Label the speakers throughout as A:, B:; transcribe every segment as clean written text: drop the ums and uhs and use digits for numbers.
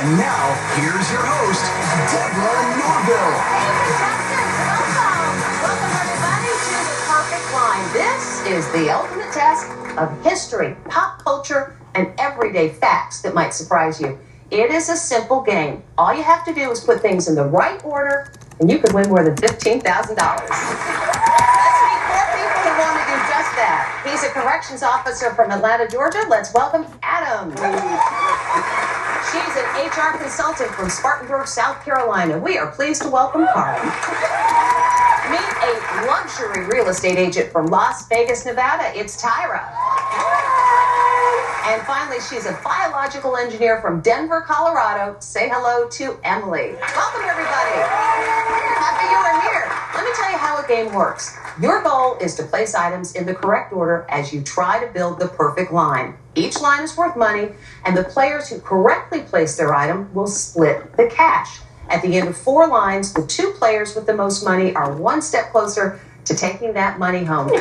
A: And now, here's your host, Deborah Norville.
B: Welcome, everybody, to The Perfect Line. This is the ultimate test of history, pop culture, and everyday facts that might surprise you. It is a simple game. All you have to do is put things in the right order, and you could win more than $15,000. Let's meet 4 people who want to do just that. He's a corrections officer from Atlanta, Georgia. Let's welcome Adam. She's an HR consultant from Spartanburg, South Carolina. We are pleased to welcome Carla. Meet a luxury real estate agent from Las Vegas, Nevada. It's Tyra. And finally, she's a biological engineer from Denver, Colorado. Say hello to Emily. Welcome, everybody. Happy you are here. Let me tell you how a game works. Your goal is to place items in the correct order as you try to build the perfect line. Each line is worth money, and the players who correctly place their item will split the cash. At the end of 4 lines, the 2 players with the most money are 1 step closer to taking that money home. Our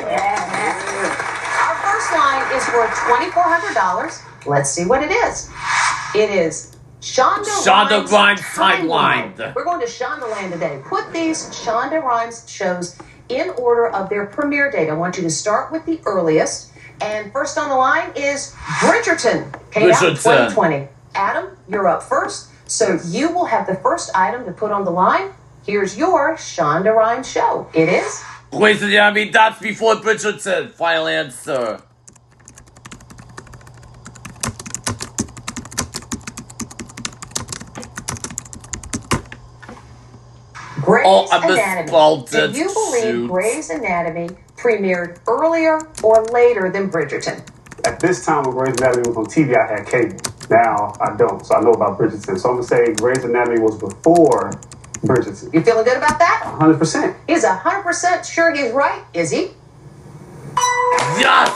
B: first line is worth $2,400. Let's see what it is. It is Shonda Rhimes Timeline. We're going to Shondaland today. Put these Shonda Rhimes shows in order of their premiere date. I want you to start with the earliest. And first on the line is Bridgerton. Came out in 2020. Adam, you're up first. So you will have the first item to put on the line. Here's your Shonda Rhimes show. It is...
C: Grey's Anatomy, that's before Bridgerton. Final answer.
B: Grey's Anatomy. Do you believe Grey's Anatomy premiered earlier or later than Bridgerton?
D: At this time when Grey's Anatomy was on TV, I had cable. Now I don't, so I know about Bridgerton. So I'm going to say Grey's Anatomy was before Bridgerton.
B: You feeling good about that?
D: 100%.
B: He's 100% sure he's right. Is he?
C: Yes!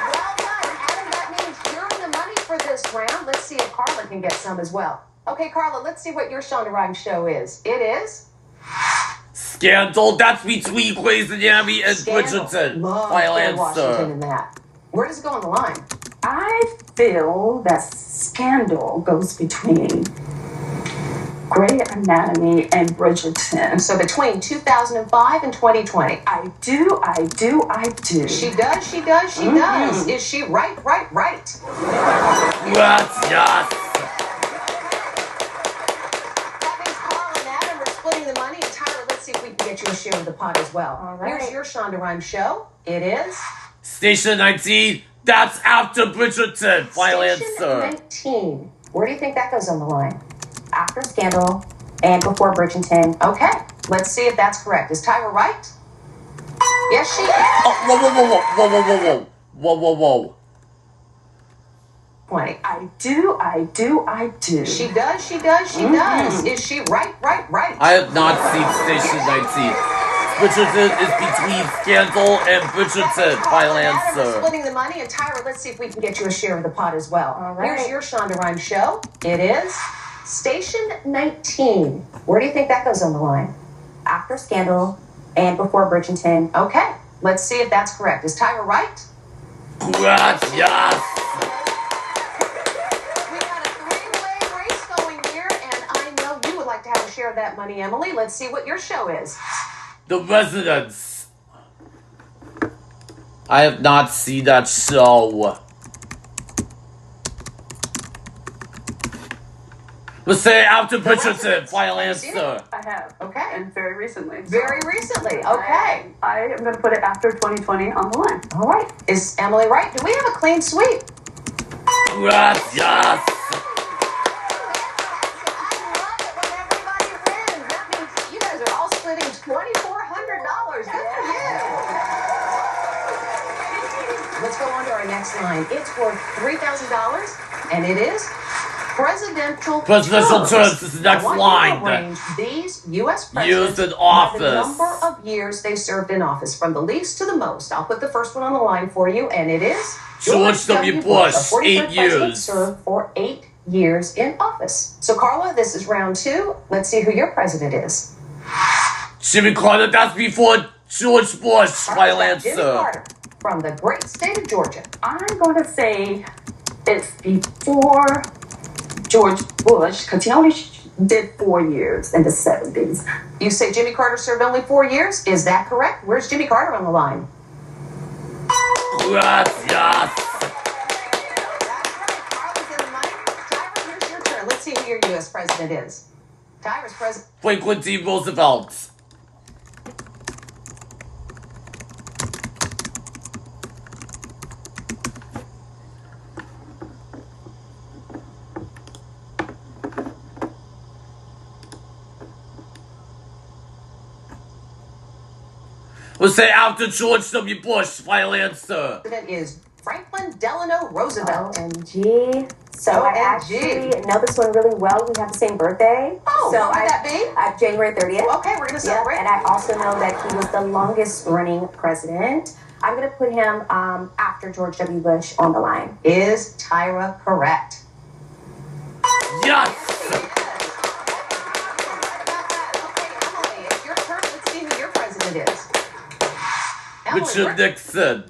B: Well done, Adam. That means you're in the money for this round. Let's see if Carla can get some as well. Okay, Carla, let's see what your Shonda Rhimes show is. It is...
C: Scandal, that's between Grey's Anatomy and Bridgerton. Final answer.
B: In that. Where does it go on the line?
E: I feel that Scandal goes between Grey Anatomy and Bridgerton.
B: So between 2005 and 2020.
E: I do.
B: She does. Is she right?
C: Yes.
B: That means Carl and Adam are splitting the money. And Tyler, let's see if we can get you a share of the pot as well.
E: All right.
B: Here's your Shonda Rhimes show. It is...
C: Station 19, that's after Bridgerton. Final
B: Station
C: answer.
B: 19. Where do you think that goes on the line?
E: After Scandal and before Bridgerton.
B: Okay, let's see if that's correct. Is Tyra right? Yes, she is.
C: Oh, whoa.
B: 20.
E: I do.
B: She does. Is she right?
C: I have not seen Station 19. Bridgerton is between Scandal and Bridgerton. Final
B: Adam is
C: answer.
B: splitting the money, and Tyra, let's see if we can get you a share of the pot as well.
E: All right.
B: Here's your Shonda Rhimes show. It is Station 19. Where do you think that goes on the line?
E: After Scandal and before Bridgerton.
B: Okay, let's see if that's correct. Is Tyra right?
C: Yes.
B: We got a 3-way race going here, and I know you would like to have a share of that money, Emily. Let's see what your show is.
C: The Residence. I have not seen that show. Let's say after Bridgerton. Final answer.
E: I have.
B: Okay.
E: And very recently.
B: Very recently. Okay.
E: I am going to put it after 2020 on the line.
B: All right. Is Emily right? Do we have a clean sweep?
C: Yes.
B: I love it when everybody wins. That means you guys are all splitting $2,400. Good for you. Let's go on to our next line. It's worth $3,000, and it is presidential
C: terms. This is the next line.
B: Arrange these U.S. presidents
C: used in office.
B: by the number of years they served in office, from the least to the most. I'll put the first one on the line for you, and it is
C: George W. Bush,
B: the 43rd
C: 8 years.
B: president served for 8 years in office. So, Carla, this is round 2. Let's see who your president is.
C: Jimmy Carter, that's before George Bush. Final answer.
B: Jimmy Carter, from the great state of Georgia.
E: I'm going to say it's before George Bush, because he only did 4 years in the 70s.
B: You say Jimmy Carter served only 4 years? Is that correct? Where's Jimmy Carter on the line?
C: Gracias.
B: Here's your turn. Let's see who your U.S. president is. Tyra's president.
C: Franklin D. Roosevelt. Let's say after George W. Bush, final answer.
B: President is Franklin Delano Roosevelt.
E: OMG. So I actually know this one really well. We have the same birthday.
B: Oh,
E: so
B: what would that be?
E: January 30th.
B: Okay, we're going to celebrate.
E: And I also know that he was the longest running president. I'm going to put him after George W. Bush on the line.
B: Is Tyra correct?
C: Yes!
B: Okay, Emily, it's your turn. Let's see who your president is. Emily,
C: Richard Nixon.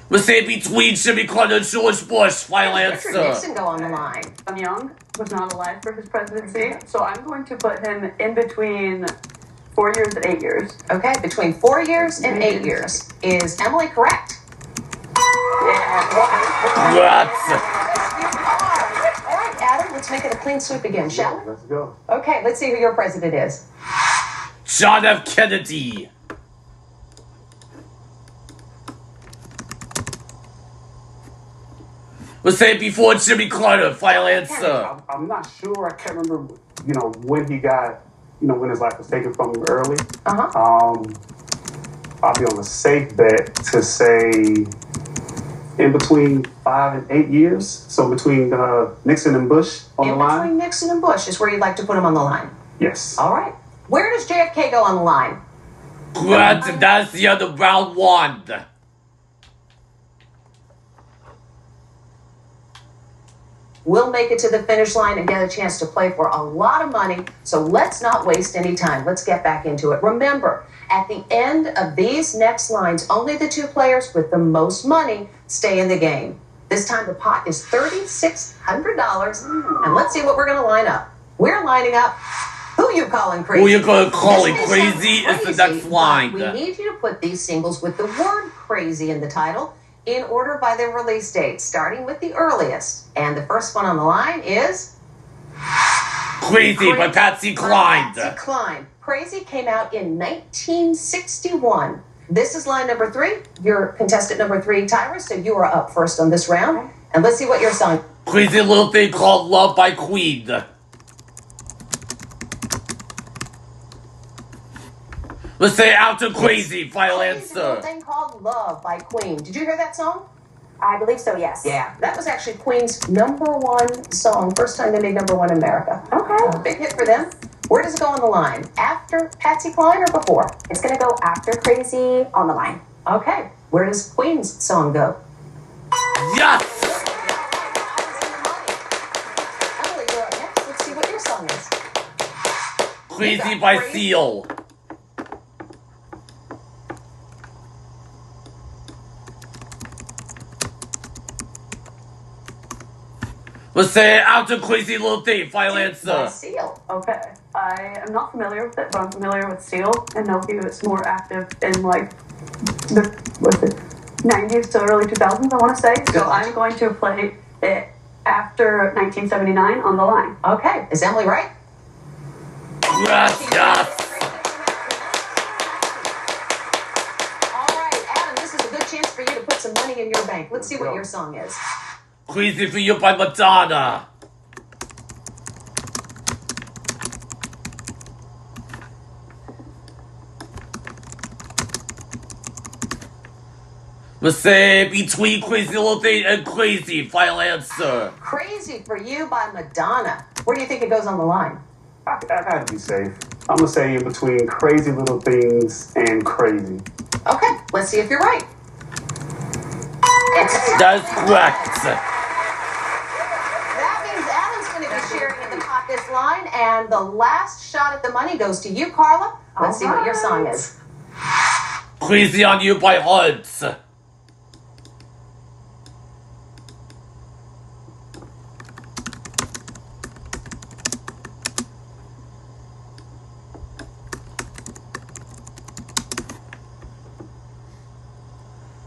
C: Let's say between Jimmy Carter and George Bush, final
B: Richard
C: answer.
B: Nixon go on the line.
F: I'm young, was not alive for his presidency, so I'm going to put him in between 4 years and 8 years.
B: Okay, between 4 years and 8 years. Is Emily correct?
C: Grazie.
B: All right, Adam, let's make it a clean sweep again, shall we?
D: Let's go.
B: Okay, let's see who your president is.
C: John F. Kennedy. Let's say before Jimmy Carter, final answer.
D: I'm not sure. I can't remember, when he got, when his life was taken from him early.
B: Uh-huh.
D: I'll be on a safe bet to say in between 5 and 8 years. So between Nixon and Bush on the line.
B: Between Nixon and Bush is where you'd like to put him on the line.
D: Yes.
B: All right. Where does JFK go on the line?
C: Grazie, that's the other round one.
B: We'll make it to the finish line and get a chance to play for a lot of money. So let's not waste any time. Let's get back into it. Remember, at the end of these next lines, only the 2 players with the most money stay in the game. This time the pot is $3,600. And let's see what we're going to line up. We're lining up. Who you calling crazy?
C: Who you gonna call it
B: This
C: crazy
B: sound
C: is the next
B: but
C: line.
B: We need you to put these singles with the word crazy in the title in order by their release date, starting with the earliest. And the first one on the line is...
C: Crazy by Patsy Cline.
B: Patsy Cline. Crazy came out in 1961. This is line number 3. You're contestant number 3, Tyra, so you are up first on this round. And let's see what your song...
C: Crazy little thing called Love by Queen. Let's say after Crazy, final
B: Crazy little
C: answer.
B: thing called Love by Queen. Did you hear that song?
E: I believe so, yes.
B: Yeah, that was actually Queen's #1 song. First time they made #1 in America.
E: Okay.
B: Big hit for them. Where does it go on the line? After Patsy Cline or before?
E: It's going to go after Crazy on the line.
B: Okay. Where does Queen's song go?
C: Yes!
B: Emily, you're up next. Let's see what your song is.
C: Crazy by Seal. Let's say after Crazy Little Thing, final
B: By
C: answer.
B: Seal.
F: Okay, I am not familiar with it, but I'm familiar with Seal, and know he was more active in the 90s to early 2000s, I want to say. So I'm going to play it after 1979 on the line.
B: Okay. Is Emily right?
C: Gracias.
B: All right, Adam, this is a good chance for you to put some money in your bank. Let's see what your song is.
C: Crazy for You by Madonna. Let's say between Crazy Little Thing and Crazy, final answer.
B: Crazy for You by Madonna. Where do you think it goes on the line?
D: I gotta be safe. I'm gonna say in between Crazy Little Things and Crazy.
B: Okay, let's see if you're right.
C: That's correct.
B: That means Adam's going to be sharing in the pot this line, and the last shot at the money goes to you, Carla. Let's see what your song is.
C: Crazy on You by Hearts.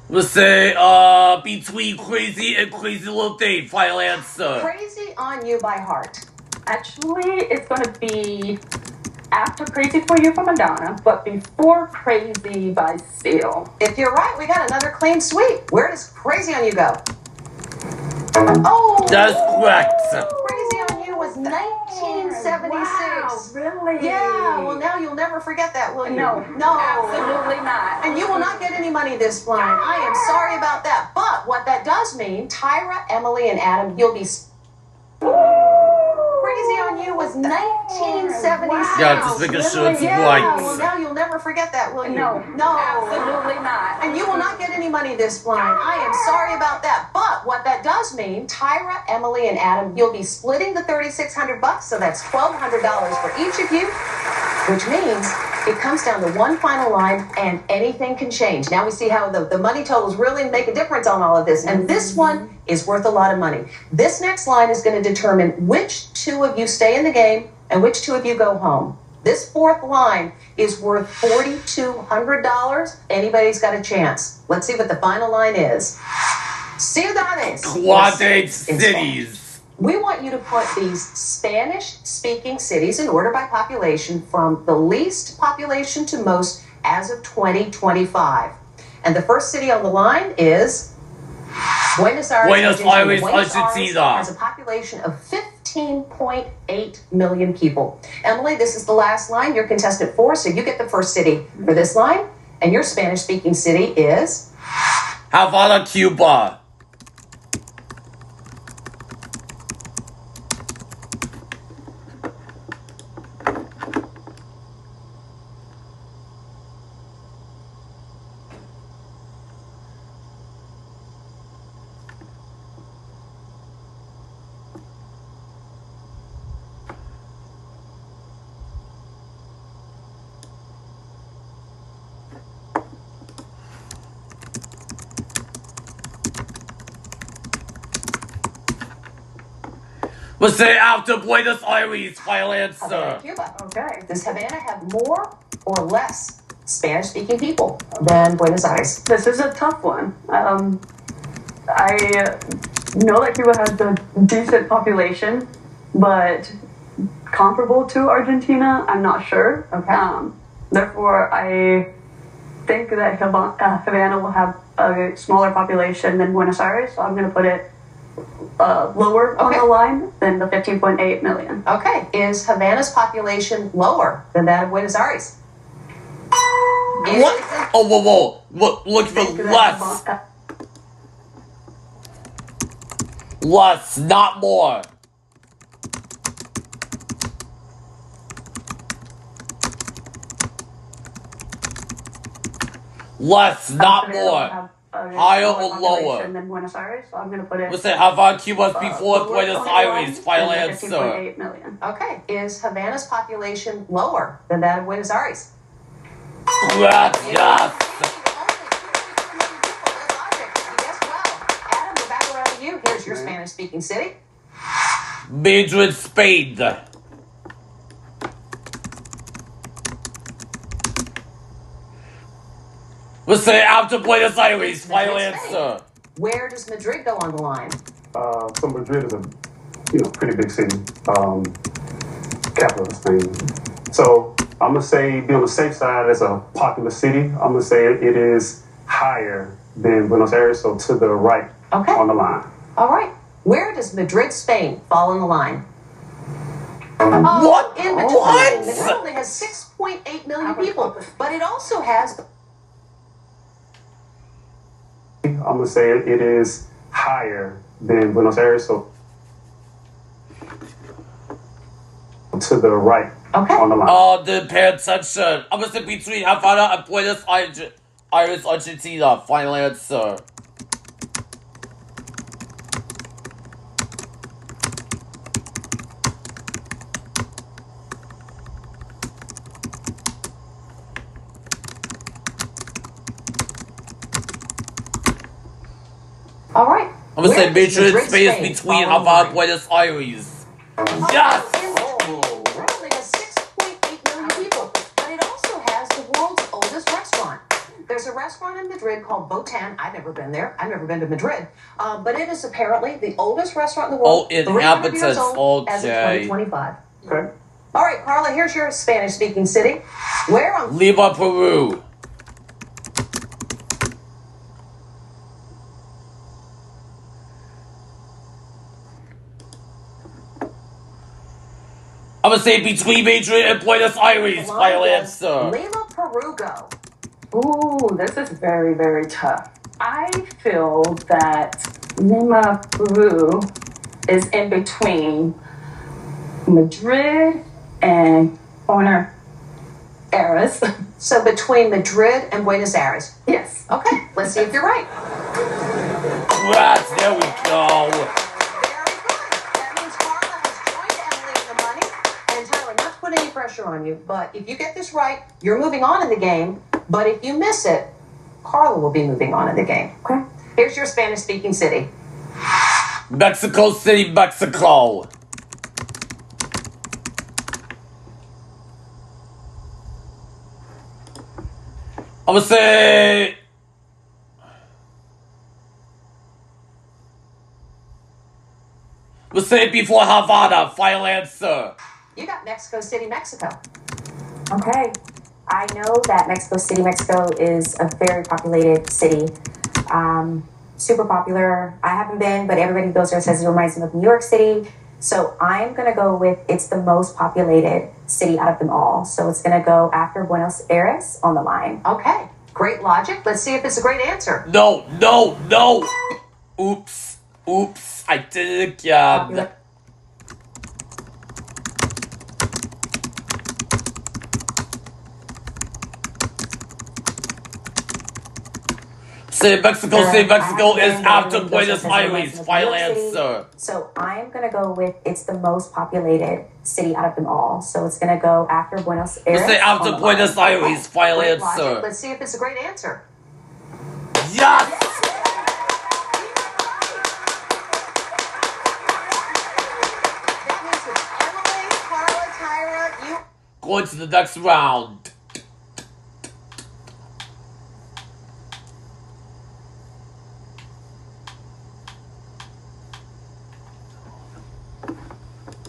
C: Let's say, between Crazy and Crazy Little Thing, final answer.
B: Crazy on You by Heart.
F: Actually, it's going to be after Crazy for You from Madonna, but before Crazy by Seal.
B: If you're right, we got another clean sweep. Where does Crazy on You go? Oh!
C: That's correct.
B: Crazy on You was 1976.
F: Wow, really?
B: Yeah, well now you'll never forget that, will you?
F: No, absolutely not.
B: And you will not get any money this blind. I am sorry about that. But what that does mean, Tyra, Emily, and Adam, you'll be... Crazy on You was 1976.
C: Yeah, just making sure it's
B: Yeah, well
C: right.
B: now you'll never forget that, will you?
F: No, absolutely not.
B: And you will not get any money this blind. I am sorry about that. But what that does mean, Tyra, Emily, and Adam, you'll be splitting the $3,600, so that's $1,200 for each of you, which means it comes down to one final line and anything can change. Now we see how the money totals really make a difference on all of this. And this one is worth a lot of money. This next line is going to determine which two of you stay in the game and which two of you go home. This fourth line is worth $4,200. Anybody's got a chance. Let's see what the final line is. Ciudades.
C: Quadate cities.
B: We want you to put these Spanish-speaking cities in order by population from the least population to most as of 2025. And the first city on the line is Buenos Aires.
C: Buenos Aires,
B: Buenos Aires
C: Argentina.
B: has a population of 15.8 million people. Emily, this is the last line. You're contestant 4, so you get the first city for this line. And your Spanish-speaking city is?
C: Havana, Cuba. Let's say after Buenos Aires, final answer.
B: Havana, Cuba.
F: Okay.
B: Does Havana have more or less Spanish-speaking people than Buenos Aires?
F: This is a tough one. I know that Cuba has a decent population, but comparable to Argentina, I'm not sure.
B: Okay.
F: Therefore, I think that Havana will have a smaller population than Buenos Aires, so I'm going to put it lower on the line than the 15.8 million.
B: Okay. Is Havana's population lower than that of Buenos Aires?
C: What? Oh, whoa. Look for less. Less, not more. Less, not more. Higher or lower?
F: Than Buenos Aires, so I'm going to put it.
C: Let's say Havana, Cuba before Buenos Aires, final answer.
F: 15.8 million.
B: Okay. Is Havana's population lower than that of Buenos Aires?
C: Yes.
B: Yes, well. Adam, we're back around to you. Here's your Spanish-speaking city.
C: Madrid, Spain. Let's say after Buenos Aires, final answer.
B: Where does Madrid go on the line?
D: So Madrid is a pretty big city, capital of Spain. So I'm gonna say, be on the safe side, as a popular city, I'm gonna say it is higher than Buenos Aires, so to the right on the line.
B: All right. Where does Madrid, Spain fall on the line?
C: What?
B: In between.
C: What?
B: Madrid only has 6.8 million people, but it also has...
D: I'm gonna say it is higher than Buenos Aires, so to the right on the line.
C: Oh, the attention. I'm gonna say between Havana and Buenos Aires, Argentina, final answer.
B: All right.
C: I'm gonna say
B: Where
C: major
B: is Madrid,
C: space
B: Spain?
C: between
B: Follow
C: Havana and
B: mine.
C: Buenos Aires. Yes!
B: Only has 6.8 million people, but it also has the world's oldest restaurant. There's a restaurant in Madrid called Botan. I've never been there. I've never been to Madrid. But it is apparently the oldest restaurant in the world.
C: Oh, inhabitants.
B: 300 years old as of
C: Okay.
B: 2025.
D: Okay.
B: All right, Carla, here's your Spanish-speaking city. Where on...
C: Lima, Peru. I'm gonna say between Madrid and Buenos Aires. Final answer.
B: Lima, Peru, go.
F: Ooh, this is very, very tough. I feel that Lima, Peru is in between Madrid and Buenos Aires.
B: So between Madrid and Buenos Aires.
F: Yes.
B: Okay, let's see if you're right.
C: Right, there we go.
B: Very good. That means Carla has joined Emily in the money. And Tyler, not to put any pressure on you, but if you get this right, you're moving on in the game. But if you miss it, Carla will be moving on in the game.
F: Okay.
B: Here's your Spanish-speaking city.
C: Mexico City, Mexico. I'm gonna say. Let's say before Havana. Final answer.
B: You got Mexico City, Mexico.
E: Okay. I know that Mexico City, Mexico is a very populated city. Super popular. I haven't been, but everybody who goes there says it reminds them of New York City. So I'm going to go with it's the most populated city out of them all. So it's going to go after Buenos Aires on the line.
B: Okay, great logic. Let's see if it's a great answer.
C: No, no, no. Oops, oops. I did it again.
E: Popular.
C: Say Mexico City, Mexico
E: I
C: is
E: haven't been, but
C: after
E: everybody goes
C: Buenos
E: there says it reminds
C: Aires.
E: them of
C: Final
E: New York City.
C: answer.
E: So I'm going to go with it's the most populated city out of them all. So it's going to go after Buenos Aires.
C: Let's say after
E: on the
C: Buenos
E: line.
C: Aires. Final
B: Great logic.
C: answer.
B: Let's see if it's a great answer.
C: Yes!
B: That means it's Emily, Carla, Tyra, you...
C: Going to the next round.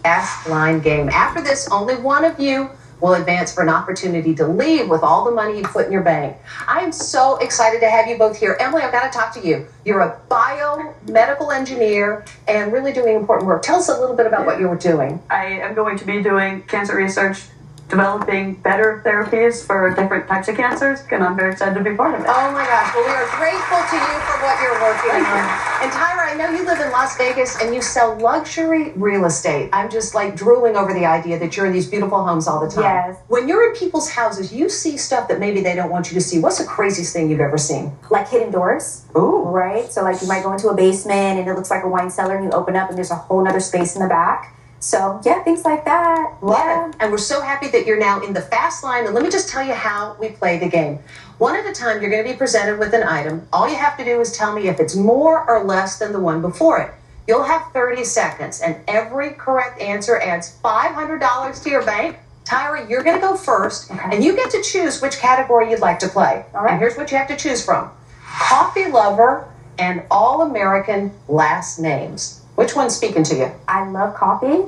B: Ask line game. After this, only one of you will advance for an opportunity to leave with all the money you put in your bank. I am so excited to have you both here. Emily, I've got to talk to you. You're a biomedical engineer and really doing important work. Tell us a little bit about what you were doing.
F: I am going to be doing cancer research, developing better therapies for different types of cancers, and I'm very excited to be part of it.
B: Oh my gosh, well, we are grateful to you for what you're working on. And Tyra, I know you live in Las Vegas and you sell luxury real estate. I'm just like drooling over the idea that you're in these beautiful homes all the time.
E: Yes.
B: When you're in people's houses, you see stuff that maybe they don't want you to see. What's the craziest thing you've ever seen?
E: Like hidden doors.
B: Ooh.
E: Right? So like you might go into a basement and it looks like a wine cellar and you open up and there's a whole nother space in the back. So yeah, things like that.
B: Love it. And we're so happy that you're now in the fast line. And let me just tell you how we play the game. One at a time, you're going to be presented with an item. All you have to do is tell me if it's more or less than the one before it. You'll have 30 seconds, and every correct answer adds $500 to your bank. Tyra, you're going to go first, and you get to choose which category you'd like to play.
E: All right.
B: And here's what you have to choose from. Coffee lover and all-American last names. Which one's speaking to you?
E: I love coffee,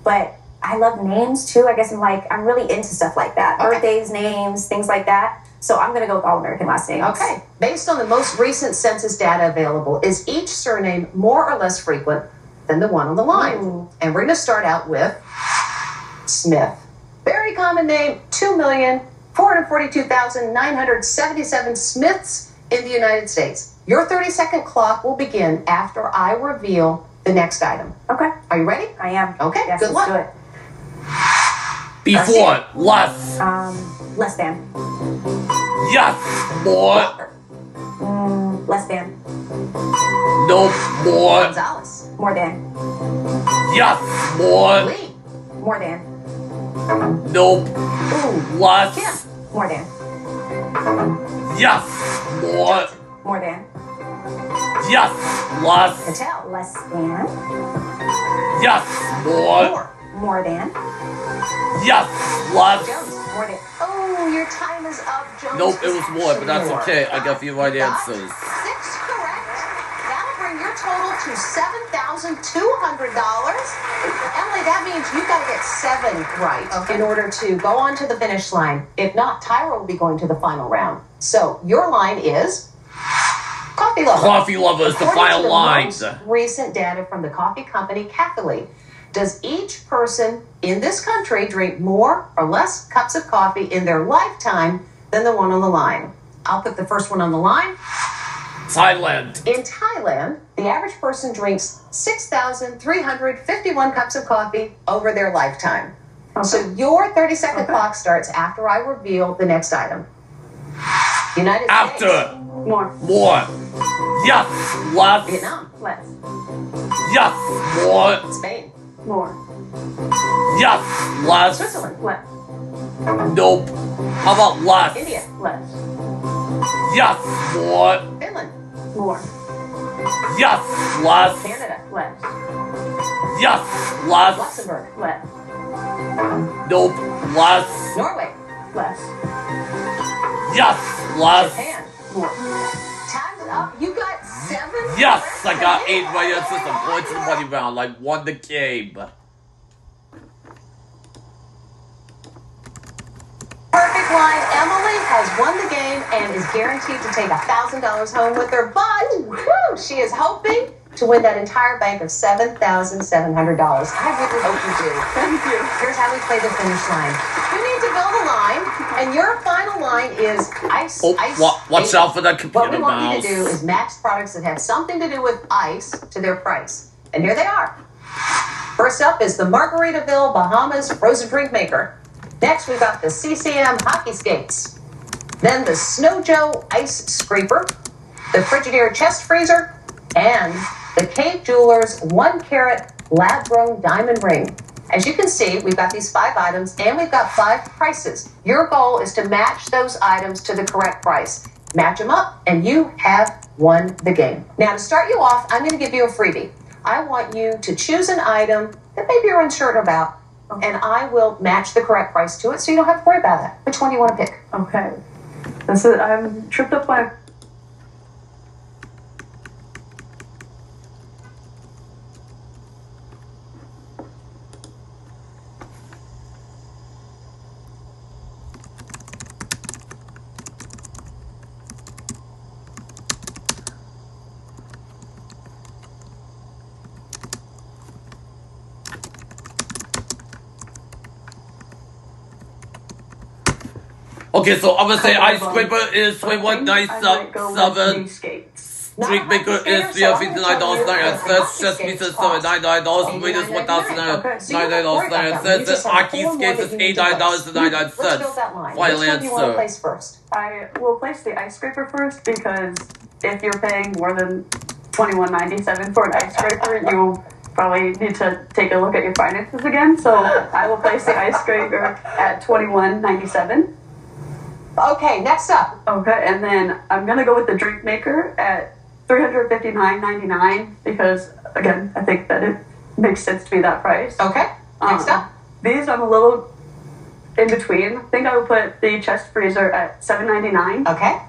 E: but I love names too. I guess I'm really into stuff like that.
B: Okay.
E: Birthdays, names, things like that. So I'm going to go with all American last names.
B: Okay. Based on the most recent census data available, is each surname more or less frequent than the one on the line?
E: Ooh.
B: And we're going to start out with Smith. Very common name, 2,442,977 Smiths in the United States. Your 30-second clock will begin after I reveal the next item.
E: Okay.
B: Are you ready?
E: I am.
B: Okay,
E: Yes,
B: good
E: let's
B: luck.
E: do it.
C: Before, less.
E: Less than.
C: Yes, more.
E: Less than.
C: Nope, more.
B: Gonzalez.
E: More than.
C: Yes, more.
B: Lee.
E: More than.
C: Nope,
B: Ooh.
C: less.
B: Kim.
E: More than.
C: Yes, more.
E: More than.
C: Yes. Less.
B: Patel.
E: Less than.
C: Yes. More.
B: More.
E: More than.
C: Yes. Less.
B: Jones. More than. Oh, your time is up, Jones.
C: Nope, it was more, but that's
B: More.
C: okay. I got a few right
B: You got
C: answers.
B: 6 correct. That'll bring your total to $7,200. Emily, that means you've got to get 7 right in order to go on to the finish line. If not, Tyra will be going to the final round. So your line is Coffee Lover.
C: Coffee Lover is the
B: According
C: final
B: to the
C: line.
B: most recent data from the coffee company Caffeine, does each person in this country drink more or less cups of coffee in their lifetime than the one on the line? I'll put the first one on the line.
C: Thailand.
B: In Thailand, the average person drinks 6,351 cups of coffee over their lifetime.
F: Okay.
B: So your 30-second clock starts after I reveal the next item. United States.
C: After.
F: More.
C: More. Yes. Less.
B: Vietnam.
F: Less.
C: Yes. More.
B: Spain.
F: More.
C: Yes. Less.
B: Switzerland.
F: Less.
C: Nope. How about less?
B: India.
F: Less.
C: Yes. More.
B: Finland.
F: More.
C: Yes. Less.
B: Canada.
F: Less.
C: Yes. Less.
B: Luxembourg.
F: Less.
C: Nope. Less.
B: Norway.
F: Less.
C: Yes. Less.
B: Japan.
F: More.
B: Time's up. You got 7.
C: Yes. I
B: correct.
C: got
B: So
C: 8
B: you
C: right
B: are
C: answers. I'm going to the money round. Like won the game.
B: Perfect line. Emily has won the game and is guaranteed to take $1,000 home with her. But whew, she is hoping to win that entire bank of $7,700. I really hope you do.
F: Thank you.
B: Here's how we play the finish line. You need to build a line, and your final line is ice.
C: Oh,
B: ice.
C: watch out for that
B: What
C: computer
B: we want
C: mouse.
B: you to do is match products that have something to do with ice to their price. And here they are. First up is the Margaritaville Bahamas Frozen Drink Maker. Next, we've got the CCM Hockey Skates. Then the Snow Joe Ice Scraper, the Frigidaire Chest Freezer, and the Cave Jewelers 1-carat lab-grown diamond ring. As you can see, we've got these 5 items and we've got 5 prices. Your goal is to match those items to the correct price. Match them up and you have won the game. Now to start you off, I'm going to give you a freebie. I want you to choose an item that maybe you're unsure about, and I will match the correct price to it so you don't have to worry about that. Which one do you want to pick?
F: Okay. I'm tripped up by.
C: Okay, so I'm gonna say Ice
F: Couple of
C: Scraper is
F: I might go with
C: 21.97.
F: these skates.
C: Drink Maker is $359.99. Chess Pizza is $79. Waiters $1,999.99. Hockey Skates is $89.99.
B: Let's build that line.
C: Final
B: Which one do you want to
C: answer.
B: place first?
F: I will place the ice scraper first because if you're paying more than $21.97 for an ice scraper, you probably need to take a look at your finances again. So I will place the ice scraper at $21.97.
B: Okay, next up.
F: Okay, and then I'm gonna go with the drink maker at $359.99 because again, I think that it makes sense to be that price.
B: Okay, next up.
F: These I'm a little in between. I think I would put the chest freezer at $7.99
B: Okay.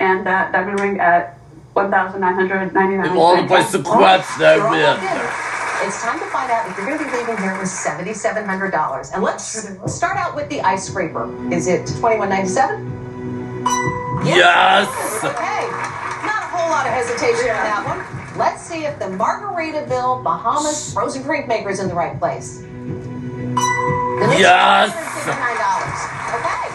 F: and that diamond ring at $1,999.
C: If all the places are correct, they
B: You're all
C: win.
B: locked in. It's time to find out if you're going to be leaving here with $7,700. And let's start out with the ice scraper. Is it $21.97?
C: Yes.
B: Okay. Not a whole lot of hesitation on that one. Let's see if the Margaritaville Bahamas Frozen Drink Maker is in the right place. The next
C: Yes.
B: $159. Okay.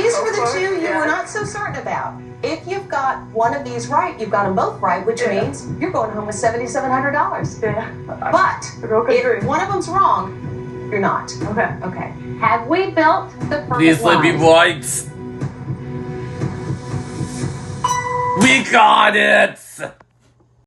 B: These were the two you were not so certain about. If you've got one of these right, you've got them both right, which means you're going home with $7,700.
F: Yeah.
B: But
F: Real good
B: if
F: dream.
B: one of them's wrong, you're not.
F: Okay.
B: Okay. Have we built the perfect
C: Please let me
B: line?
C: right. We got it.